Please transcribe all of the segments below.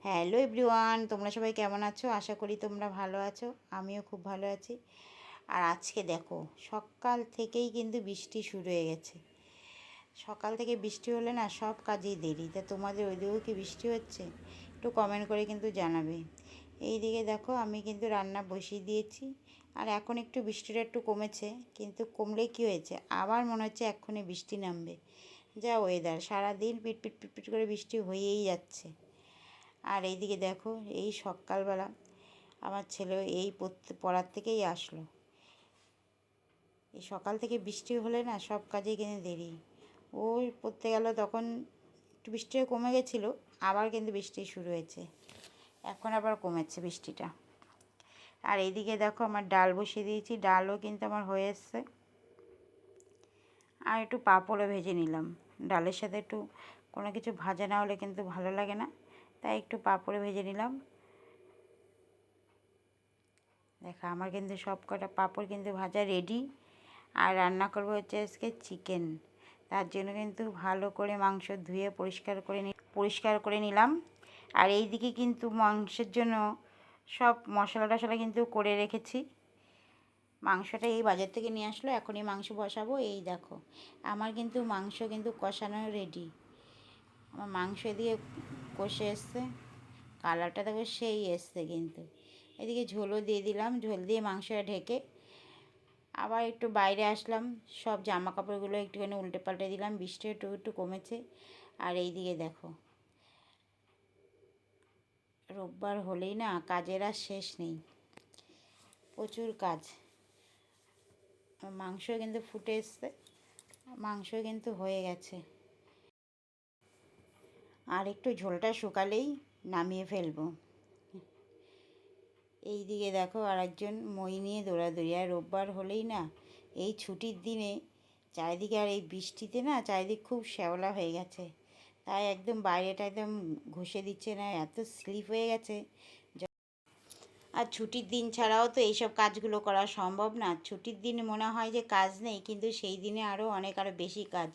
Hello everyone, তোমরা সবাই কেমন আছো? আশা করি তোমরা ভালো আছো। আমিও খুব ভালো আছি। আর আজকে দেখো, সকাল থেকেই কিন্তু বৃষ্টি শুরু হয়ে গেছে। সকাল থেকে বৃষ্টি হলে না সব কাজেই দেরি। তা তোমাদের ওইদিকেও কি বৃষ্টি হচ্ছে? একটু কমেন্ট করে কিন্তু জানাবে। এইদিকে দেখো, আমি কিন্তু রান্না বসিয়ে দিয়েছি। আর এখন একটু বৃষ্টিটা একটু কমেছে, কিন্তু কমলে কি হয়েছে, আবার মনে হচ্ছে এক্ষুনি বৃষ্টি নামবে। যা ওয়েদার, সারাদিন পিটপিট পিটপিট করে বৃষ্টি হয়েই যাচ্ছে। আর এইদিকে দেখো, এই সকালবেলা আমার ছেলে এই পড়ার থেকেই আসলো। এই সকাল থেকে বৃষ্টি হলে না সব কাজেই কিন্তু দেরি। ওই পড়তে গেল, তখন একটু বৃষ্টিটা কমে গেছিলো, আবার কিন্তু বৃষ্টি শুরু হয়েছে। এখন আবার কমেছে বৃষ্টিটা। আর এইদিকে দেখো, আমার ডাল বসিয়ে দিয়েছি, ডালও কিন্তু আমার হয়ে এসছে। আর একটু পাঁপড়ও ভেজে নিলাম। ডালের সাথে একটু কোনো কিছু ভাজা না হলে কিন্তু ভালো লাগে না, তাই একটু পাঁপড় ভেজে নিলাম। দেখো, আমার কিন্তু সব কটা পাঁপড় কিন্তু ভাজা রেডি। আর রান্না করবো হচ্ছে আজকে চিকেন। তার জন্য কিন্তু ভালো করে মাংস ধুয়ে পরিষ্কার করে নিলাম। আর এই দিকে কিন্তু মাংসের জন্য সব মশলা টশলা কিন্তু করে রেখেছি। মাংসটা এই বাজার থেকে নিয়ে আসলো, এখনই মাংস বসাবো। এই দেখো, আমার কিন্তু মাংস কিন্তু কষানো রেডি। আমার মাংস এদিকে কষে এসছে, কালারটা দেখো সেই এসছে কিন্তু। এদিকে ঝোলও দিয়ে দিলাম, ঝোল দিয়ে মাংসটা ঢেকে আবার একটু বাইরে আসলাম। সব জামা কাপড়গুলো একটুখানি উল্টে পাল্টে দিলাম, বৃষ্টি একটু একটু কমেছে। আর এই দিকে দেখো, রোববার হলেই না কাজের আর শেষ নেই, প্রচুর কাজ। মাংস কিন্তু ফুটে এসছে, মাংস কিন্তু হয়ে গেছে। আর একটু ঝোলটা শুকালেই নামিয়ে ফেলবো। এই দিকে দেখো, আর একজন মই নিয়ে দৌড়াদৌড়ি। আর রোববার হলেই না এই ছুটির দিনে চারিদিকে, আর এই বৃষ্টিতে না চারিদিক খুব শ্যাওলা হয়ে গেছে, তাই একদম বাইরেটা একদম ঘষে দিচ্ছে না, এত স্লিপ হয়ে গেছে। আর ছুটির দিন ছাড়াও তো এইসব কাজগুলো করা সম্ভব না। ছুটির দিনে মনে হয় যে কাজ নেই, কিন্তু সেই দিনে আরও বেশি কাজ।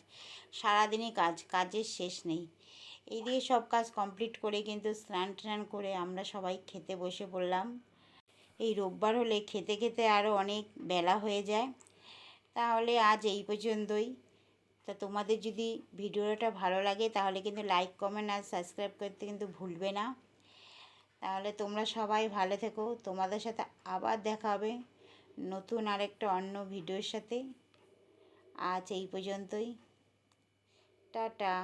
সারাদিনই কাজ, কাজের শেষ নেই। এই দিয়ে সব কাজ কমপ্লিট করে কিন্তু স্নান টান করে আমরা সবাই খেতে বসে পড়লাম। এই রোববার হলে খেতে খেতে আরও অনেক বেলা হয়ে যায়। তাহলে আজ এই পর্যন্তই। তা তোমাদের যদি ভিডিওটা ভালো লাগে তাহলে কিন্তু লাইক কমেন্ট আর সাবস্ক্রাইব করতে কিন্তু ভুলবে না। তাহলে তোমরা সবাই ভালো থেকো, তোমাদের সাথে আবার দেখা হবে নতুন আরেকটা অন্য ভিডিওর সাথে। আজ এই পর্যন্তই, টাটা।